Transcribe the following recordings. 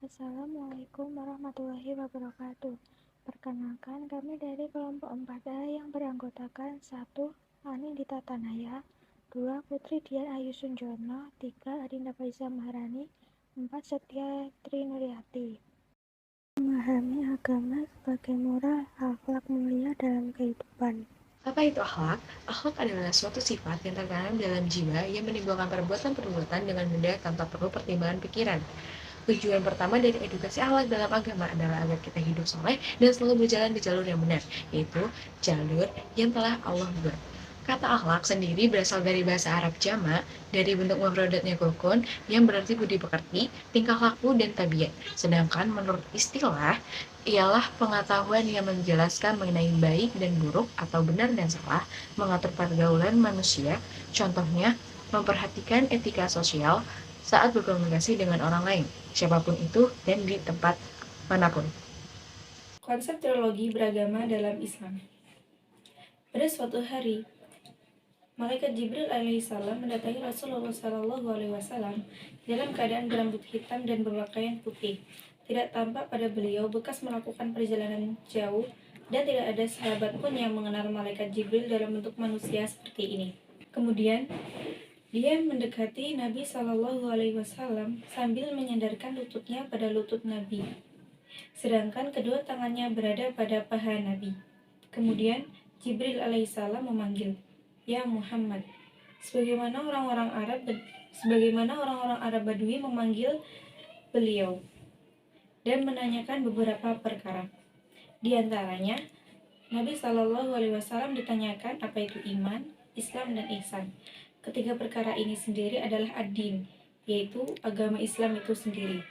Assalamualaikum warahmatullahi wabarakatuh. Perkenalkan, kami dari kelompok 4A yang beranggotakan 1. Ani Dita Tanaya, 2. Putri Dian Ayu Sunjono, 3. Adinda Faiza Maharani, 4. Setia Trinuriati. Memahami agama sebagai moral akhlak mulia dalam kehidupan. Apa itu akhlak? Akhlak adalah suatu sifat yang tertanam dalam jiwa yang menimbulkan perbuatan-perbuatan dengan mudah tanpa perlu pertimbangan pikiran. Tujuan pertama dari edukasi akhlak dalam agama adalah agar kita hidup soleh dan selalu berjalan di jalur yang benar, yaitu jalur yang telah Allah buat. Kata akhlak sendiri berasal dari bahasa Arab jamak, dari bentuk mufradatnya rukun, yang berarti budi pekerti, tingkah laku, dan tabiat. Sedangkan menurut istilah, ialah pengetahuan yang menjelaskan mengenai baik dan buruk atau benar dan salah, mengatur pergaulan manusia, contohnya memperhatikan etika sosial saat berkomunikasi dengan orang lain, siapapun itu dan di tempat manapun. Konsep teologi beragama dalam Islam. Pada suatu hari, Malaikat Jibril alaihissalam mendatangi Rasulullah SAW dalam keadaan berambut hitam dan berpakaian putih. Tidak tampak pada beliau bekas melakukan perjalanan jauh dan tidak ada sahabat pun yang mengenal Malaikat Jibril dalam bentuk manusia seperti ini. Kemudian, dia mendekati Nabi SAW sambil menyandarkan lututnya pada lutut Nabi, sedangkan kedua tangannya berada pada paha Nabi. Kemudian, Jibril alaihissalam memanggil, "Ya Muhammad," sebagaimana orang-orang Arab Badui memanggil beliau dan menanyakan beberapa perkara. Di antaranya, Nabi SAW ditanyakan apa itu iman, Islam, dan ihsan. Ketiga perkara ini sendiri adalah ad-din, yaitu agama Islam itu sendiri.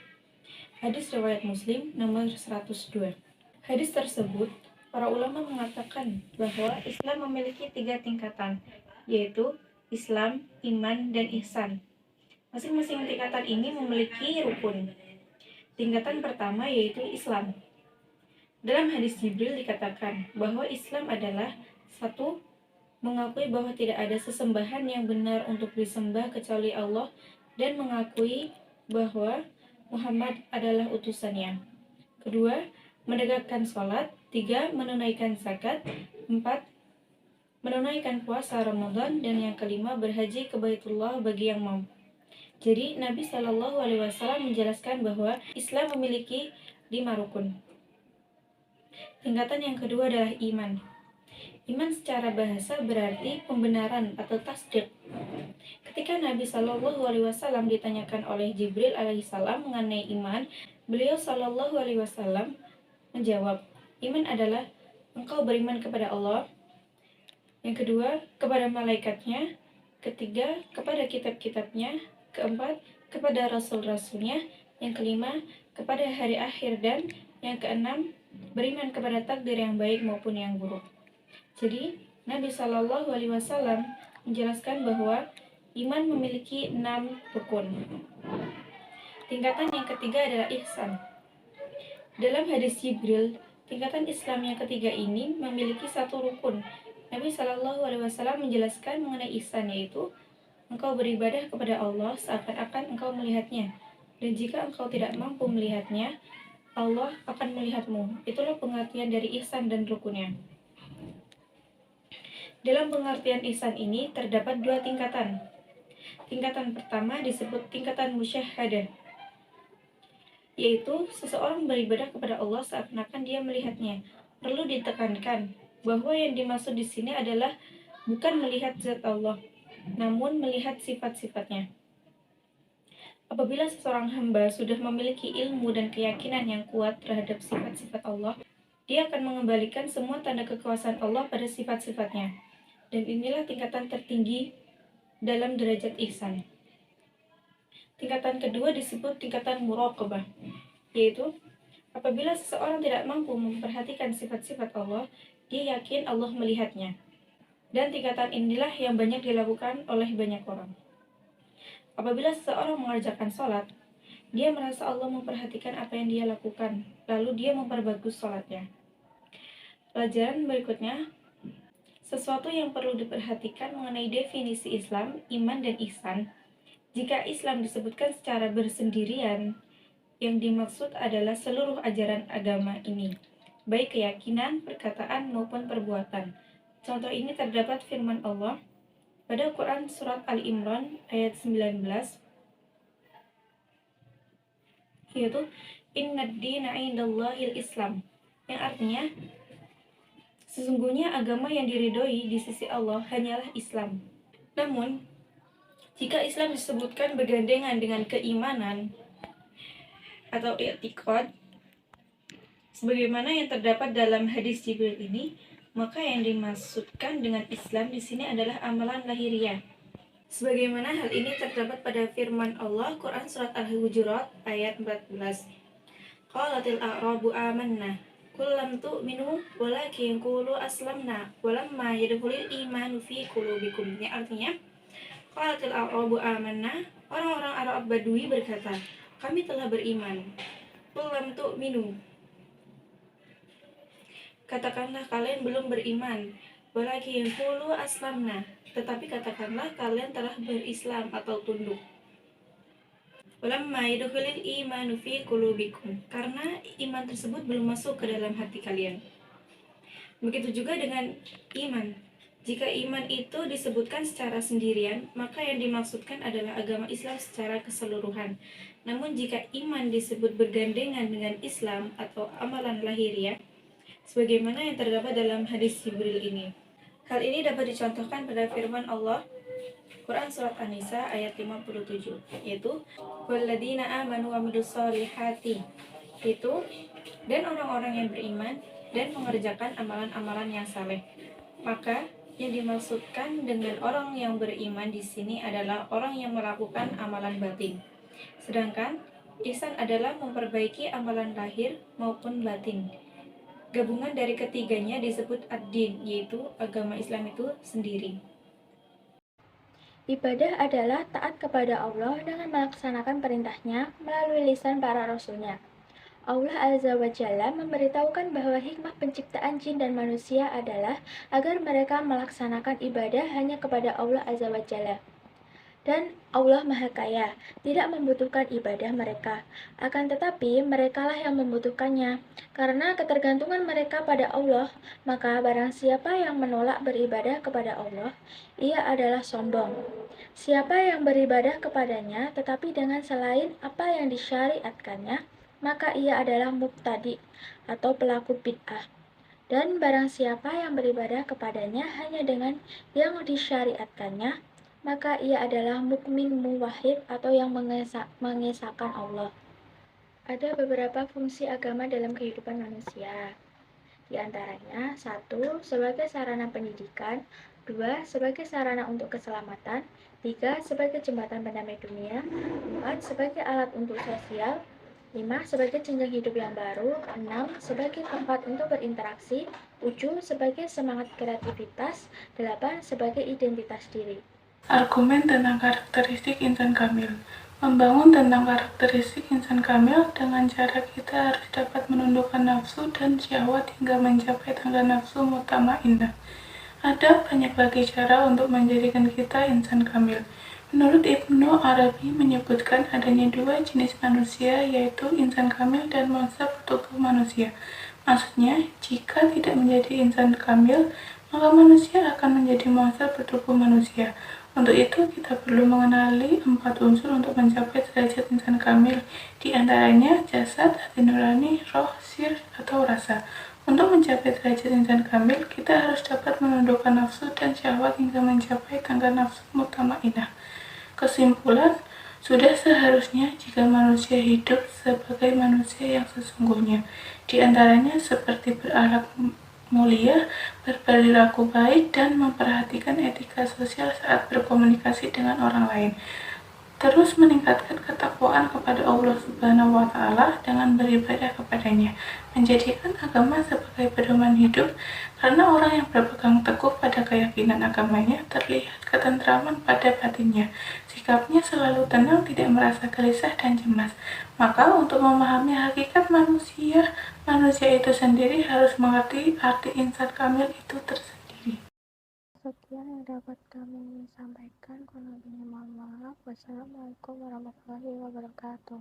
Hadis riwayat Muslim nomor 102. Hadis tersebut, para ulama mengatakan bahwa Islam memiliki 3 tingkatan, yaitu Islam, iman, dan ihsan. Masing-masing tingkatan ini memiliki rukun. Tingkatan pertama yaitu Islam. Dalam hadis Jibril dikatakan bahwa Islam adalah 1. Mengakui bahwa tidak ada sesembahan yang benar untuk disembah kecuali Allah dan mengakui bahwa Muhammad adalah utusannya. Kedua, menegakkan sholat. 3. Menunaikan zakat. 4. Menunaikan puasa Ramadan. Dan yang kelima, berhaji ke Baitullah bagi yang mampu. Jadi Nabi SAW menjelaskan bahwa Islam memiliki 5 rukun. Tingkatan yang kedua adalah iman. Iman secara bahasa berarti pembenaran atau tasdik. Ketika Nabi SAW ditanyakan oleh Jibril alaihissalam mengenai iman, beliau SAW menjawab, iman adalah engkau beriman kepada Allah, yang kedua kepada malaikatnya, ketiga kepada kitab-kitabnya, keempat kepada rasul-rasulnya, yang kelima kepada hari akhir, dan yang keenam beriman kepada takdir yang baik maupun yang buruk. Jadi Nabi SAW menjelaskan bahwa iman memiliki 6 rukun. Tingkatan yang ketiga adalah ihsan. Dalam hadis Jibril, tingkatan Islam yang ketiga ini memiliki 1 rukun. Nabi SAW menjelaskan mengenai ihsan, yaitu engkau beribadah kepada Allah seakan-akan engkau melihatnya, dan jika engkau tidak mampu melihatnya, Allah akan melihatmu. Itulah pengertian dari ihsan dan rukunnya. Dalam pengertian ihsan ini terdapat 2 tingkatan. Tingkatan pertama disebut tingkatan musyahadah, yaitu seseorang beribadah kepada Allah seakan-akan dia melihatnya. Perlu ditekankan bahwa yang dimaksud di sini adalah bukan melihat zat Allah, namun melihat sifat-sifatnya. Apabila seseorang hamba sudah memiliki ilmu dan keyakinan yang kuat terhadap sifat-sifat Allah, dia akan mengembalikan semua tanda kekuasaan Allah pada sifat-sifatnya. Dan inilah tingkatan tertinggi dalam derajat ihsan. Tingkatan kedua disebut tingkatan muraqabah, yaitu apabila seseorang tidak mampu memperhatikan sifat-sifat Allah, dia yakin Allah melihatnya. Dan tingkatan inilah yang banyak dilakukan oleh banyak orang. Apabila seseorang mengerjakan sholat, dia merasa Allah memperhatikan apa yang dia lakukan, lalu dia memperbagus sholatnya. Pelajaran berikutnya, sesuatu yang perlu diperhatikan mengenai definisi Islam, iman, dan ihsan. Jika Islam disebutkan secara bersendirian, Yang dimaksud adalah seluruh ajaran agama ini, baik keyakinan, perkataan, maupun perbuatan. Contoh ini terdapat firman Allah pada Quran Surat Ali Imran ayat 19, yaitu Innad dina indallahil Islam, yang artinya sesungguhnya agama yang diridhoi di sisi Allah hanyalah Islam. Namun, jika Islam disebutkan bergandengan dengan keimanan atau i'tiqad, sebagaimana yang terdapat dalam hadis Jibril ini, maka yang dimaksudkan dengan Islam di sini adalah amalan lahiriah. Sebagaimana hal ini terdapat pada firman Allah Quran Surat Al-Hujurat ayat 14. Qalatil a'rabu amanna qul lam tu'minu walakin qulu aslamna walamma yadkhulul imanu fi qulubikum. Yang artinya, qalatil a'rabu amanna, orang-orang Arab Badui berkata, kami telah beriman. Qul lam tu'minu, katakanlah kalian belum beriman. Walakin qulu aslamna, tetapi katakanlah kalian telah berislam atau tunduk. Walamma yadkhulul imanu fi qulubikum, karena iman tersebut belum masuk ke dalam hati kalian. Begitu juga dengan iman. Jika iman itu disebutkan secara sendirian, maka yang dimaksudkan adalah agama Islam secara keseluruhan. Namun jika iman disebut bergandengan dengan Islam atau amalan lahiriah, sebagaimana yang terdapat dalam hadis Jibril ini. Hal ini dapat dicontohkan pada firman Allah Quran Surat An-Nisa ayat 57, yaitu walladzina amanu wa amilus solihati, itu dan orang-orang yang beriman dan mengerjakan amalan-amalan yang saleh. Maka yang dimaksudkan dengan orang yang beriman di sini adalah orang yang melakukan amalan batin. Sedangkan ihsan adalah memperbaiki amalan lahir maupun batin. Gabungan dari ketiganya disebut ad-din, yaitu agama Islam itu sendiri. Ibadah adalah taat kepada Allah dengan melaksanakan perintahnya melalui lisan para rasulnya. Allah Azza wa Jalla memberitahukan bahwa hikmah penciptaan jin dan manusia adalah agar mereka melaksanakan ibadah hanya kepada Allah Azza wa Jalla. Dan Allah Maha Kaya, tidak membutuhkan ibadah mereka. Akan tetapi, merekalah yang membutuhkannya. Karena ketergantungan mereka pada Allah, maka barang siapa yang menolak beribadah kepada Allah, ia adalah sombong. Siapa yang beribadah kepadanya, tetapi dengan selain apa yang disyariatkannya, maka ia adalah mubtadi atau pelaku bid'ah. Dan barang siapa yang beribadah kepadanya hanya dengan yang disyariatkannya, maka ia adalah mukmin muwahhid atau yang mengesahkan Allah. Ada beberapa fungsi agama dalam kehidupan manusia. Di antaranya, 1. Sebagai sarana pendidikan, 2. Sebagai sarana untuk keselamatan, 3. Sebagai jembatan pendamai dunia, 4. Sebagai alat untuk sosial, 5. Sebagai jenjang hidup yang baru, 6. Sebagai tempat untuk berinteraksi, 7. Sebagai semangat kreativitas, 8. Sebagai identitas diri. Argumen tentang karakteristik insan kamil. Membangun tentang karakteristik insan kamil dengan cara kita harus dapat menundukkan nafsu dan syahwat hingga mencapai tangga nafsu mutmainnah. Ada banyak lagi cara untuk menjadikan kita insan kamil. Menurut Ibnu Arabi menyebutkan adanya dua jenis manusia, yaitu insan kamil dan monster bertubuh manusia. Maksudnya, jika tidak menjadi insan kamil, maka manusia akan menjadi monster bertubuh manusia. Untuk itu, kita perlu mengenali 4 unsur untuk mencapai derajat insan kamil, di antaranya jasad, hati nurani, roh, sir, atau rasa. Untuk mencapai derajat insan kamil, kita harus dapat menundukkan nafsu dan syahwat hingga mencapai tangga nafsu mutmainnah. Kesimpulan, sudah seharusnya jika manusia hidup sebagai manusia yang sesungguhnya, di antaranya seperti berakhlak mulia, berperilaku baik, dan memperhatikan etika sosial saat berkomunikasi dengan orang lain. Terus meningkatkan ketakwaan kepada Allah Subhanahu wa Ta'ala dengan beribadah kepadanya, menjadikan agama sebagai pedoman hidup, karena orang yang berpegang teguh pada keyakinan agamanya terlihat ketentraman pada batinnya, sikapnya selalu tenang, tidak merasa gelisah dan cemas. Maka untuk memahami hakikat manusia itu sendiri harus mengerti arti insan kamil itu tersendiri. Sekian yang dapat kami sampaikan. Kurang lebihnya mohon maaf. Wassalamualaikum warahmatullahi wabarakatuh.